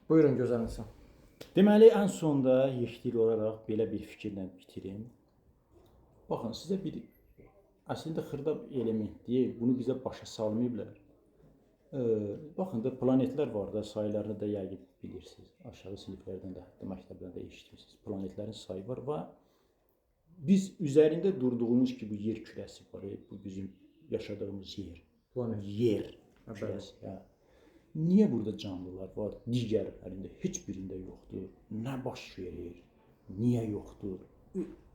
Buyurun gözəl insan. Deməli, ən sonda yekdil olaraq belə bir fikirlə bitirim. Baxın, sizə bir əslində xırda elementdir. Bunu bizə başa salmayıblar. Baxın da planetlər var da, saylarını da yəqin bilirsiniz. Aşağı siniflərdən də, hətta məktəbdən də eşitmişsiniz. Planetlərin sayı var və biz üzərində durduğumuz ki, bu yer kürəsi var, bu bizim yaşadığımız yer. Planet. Yer kürəsi. Hə. Niyə burada canlılar var? Digərlərində heç birində yoxdur. Nə baş verir? Niyə yoxdur?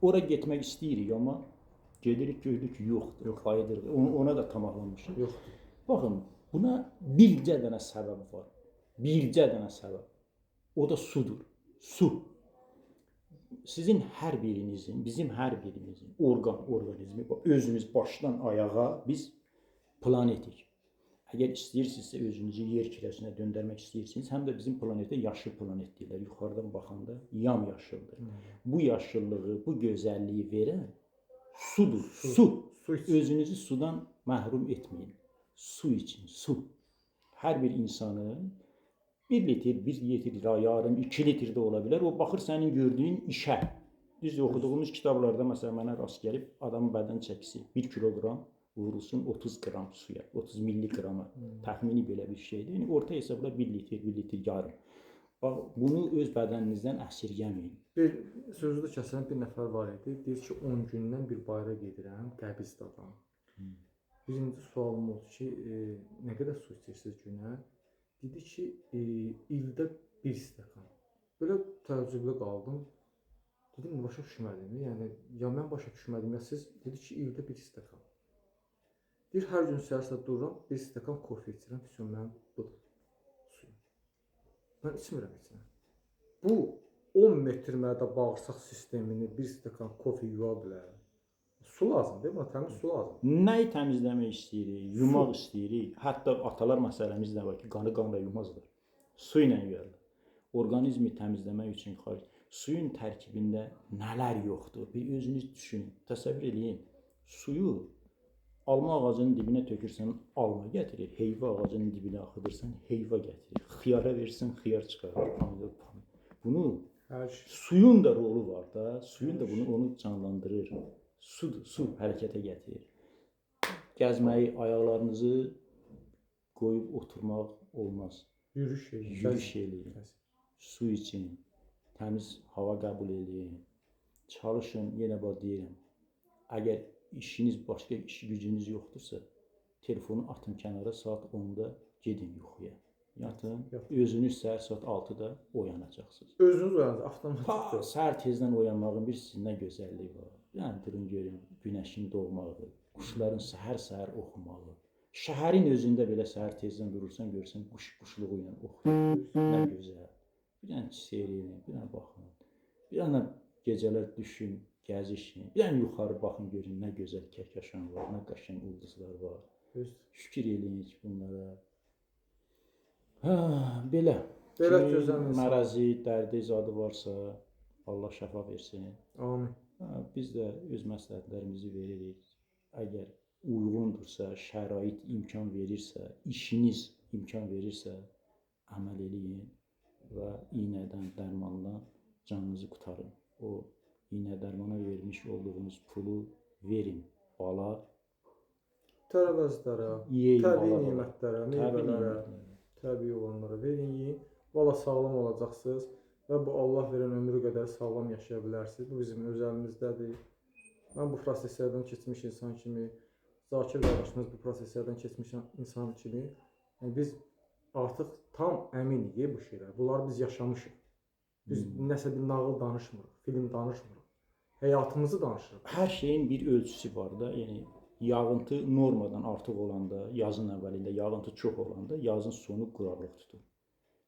Ora getmək istəyirik, amma gedirik, gördük ki, yoxdur. Qayıdırıq. Ona da tamamlanmışıq. Yoxdur. Baxın, buna bircə dənə səbəb var. Bircə dənə səbəb. O da sudur. Su. Sizin hər birinizin, bizim hər birimizin orqanizmi, özümüz başdan ayağa biz planetik. Əgər istəyirsinizsə özünüzü yer kürəsinə döndərmək istəyirsiniz, həm də bizim planetə yaşıl planet deyirlər. Yuxarıdan baxanda yamyaşıldır. Bu yaşıllığı, bu gözəlliyi verən sudur. Su. Özünüzü sudan məhrum etməyin. Su için, su. Hər bir insanın 1 litr, 1 litr, yarım, 2 litr də ola bilər. O baxır sənin gördüyün işə. Düzdür, oxuduğumuz kitablarda məsələn mənə rast gəlib adamın bədən çəkisi 1 kiloqram vurulsun 30 qram suya, 30 milliqrama təxmini belə bir şeydir. Yəni orta hesabla 1 litr yarım. Bax, bunu öz bədəninizdən əsirgəməyin. Bir sözü kəsən bir nəfər var idi. Deyir ki, 10 gündən bir bayra gedirəm, qəbirstandan. Birinci sualım oldu ki, nə qədər su içirsiniz günə? Dedi ki, ildə 1 stəkan. Belə təəccüblə qaldım. Dedim, başa düşmədim. Yəni, ya mən başa düşmədim, ya siz dedi ki, ildə 1 stəkan. Deyir, hər gün səhər dururam, 1 stəkan kofe içirəm, füsun mənim budur suyum. Mən içmirəm içirəm. Bu 10 metr mədə bağırsaq sistemini 1 stəkan kofe yuva bilər. Su lazımdır, buna təmiz su lazımdır. Nəyi təmizləmək istəyirik, yumaq istəyirik. Hətta atalar məsələmiz də var ki, qanı qanla yumazlar. Su ilə yuyarlar. Orqanizmi təmizləmək üçün suyun tərkibində nələr yoxdur? Bir özünüz düşünün, təsəvvür edin. Suyu alma ağacının dibinə tökürsən, alma gətirir. Heyva ağacının dibinə axıdırsan, heyva gətirir. Xiyara verirsən, xiyar çıxarır. Bunu suyun da rolu var da, suyun da onu canlandırır. Sudur, su hərəkətə gətirir. Gəzməyi, ayaqlarınızı qoyub oturmaq olmaz. Yürüyüş eləyin. Su için, təmiz hava qəbul edin. Çalışın, yenə bax deyirəm. Əgər işiniz, başqa iş gücünüz yoxdursa, telefonu atın kənara, saat 10-da gedin yuxuya. Yatın, özünüz səhər saat 6-da oyanacaqsınız. Özünüz oyanacaq, avtomatikdir. Səhər tezdən oyanmağın bir sizin nə gözəlliyi var. Yəni, durun görün, günəşin doğmağı, quşların səhər-səhər oxumağı. Şəhərin özündə belə səhər tezdən durursan, görürsən, quşluğu ilə oxuyur. Nə gözəl. Bir dənə seyrin, bir dənə baxın. Bir dənə gecələr düşün, gəzişin. Bir dənə yuxarı baxın, görün, nə gözəl kəhkəşan var, nə qəşəng ulduzlar var. Şükür eləyin ki, bunlara. Belə. Belə gözəl insan. Mərəzi, dərdi zadı varsa, Allah şəfa versin. Amin. Biz də öz məsləhətlərimizi veririk. Əgər uyğundursa, şərait imkan verirsə, işiniz imkan verirsə, əməl eləyin və iynədən, dərmandan canınızı qurtarın. O iynə dərmana vermiş olduğunuz pulu verin bala, tərəvəzlərə, təbii nimətlərə, meyvələrə, təbii olanlara verin, yiyin. Valla sağlam olacaqsınız və bu Allah verən ömrü qədər sağlam yaşaya bilərsiniz. Bu bizim öz əlimizdədir. Mən bu proseslərdən keçmiş insan kimi, Zakir qardaşımız bu proseslərdən keçmiş insan kimi, biz artıq tam əminik bu şeylər. Bunları biz yaşamışıq. Biz nəsə bir nağıl danışmırıq, film danışmırıq. Həyatımızı danışırıq. Hər şeyin bir ölçüsü var da, yəni yağıntı normadan artıq olanda, yazın əvvəlində yağıntı çox olanda, yazın sonu quraqlıq tutur.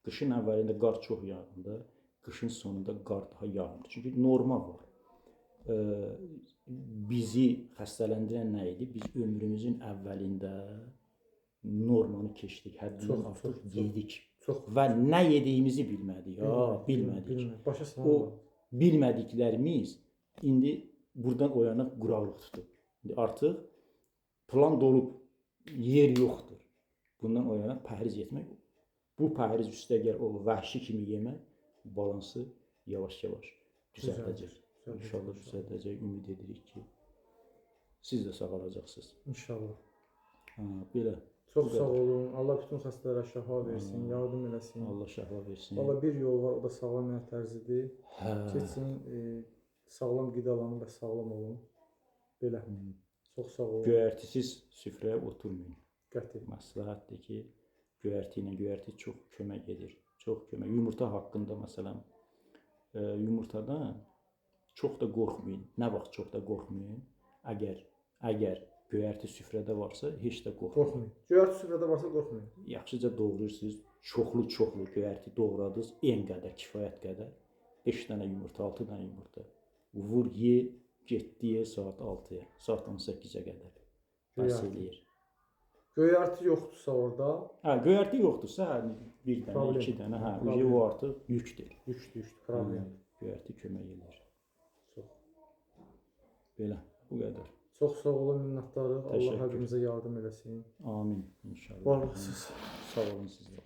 Qışın əvvəlində qar çox yağanda, qışın sonunda qar daha yağmır. Çünki norma var. Bizi xəstələndirən nə idi? Biz ömrümüzün əvvəlində normanı keçdik, həddindən artıq yedik. Və nə yediyimizi bilmədik. Bilmədik. O bilmədiklərimiz indi buradan oyanaq quraqlıq tutur. İndi artıq plan dolub, yer yoxdur. Bundan oyanaq pəhriz etmək. bu pəhriz üstəgəl o vəhşi kimi yemək balansı yavaş-yavaş düzəldəcək. İnşallah düzəldəcək. Ümid edirik ki, siz də sağalacaqsınız. İnşallah. Belə. Çox sağ olun. Allah bütün xəstələrə şəfa versin, yardım eləsin. Allah şəfa versin. Valla bir yol var, o da sağlam həyat tərzidir. Keçin, sağlam qidalanın və sağlam olun. Belə. Çox sağ olun. Göyərtisiz süfrəyə oturmayın. Qəti. Məsləhətdir ki, göyərti çox kömək edir. Çox kömək. Yumurta haqqında məsələn, yumurtadan çox da qorxmayın. Nə vaxt çox da qorxmayın? Əgər göyərti süfrədə varsa, heç də qorxmayın. Göyərti süfrədə varsa qorxmayın. Yaxşıca doğrayırsınız, çoxlu göyərti doğradınız, en qədər, kifayət qədər. 5 dənə yumurta, 6 dənə yumurta. Vur, ye, getdi ye saat 6-ya, saat 18-ə qədər. Bəs eləyir. Göyərti yoxdursa orada? Göyərti yoxdursa, bir dənə, 2 dənə, o artıq yükdür. Yükdür, problem. Göyərti kömək edir. Çox. Belə, bu qədər. Çox sağ olun, minnətdarıq. Allah hər birimizə yardım eləsin. Amin, inşallah. Var olasınız. Sağ olun sizlər.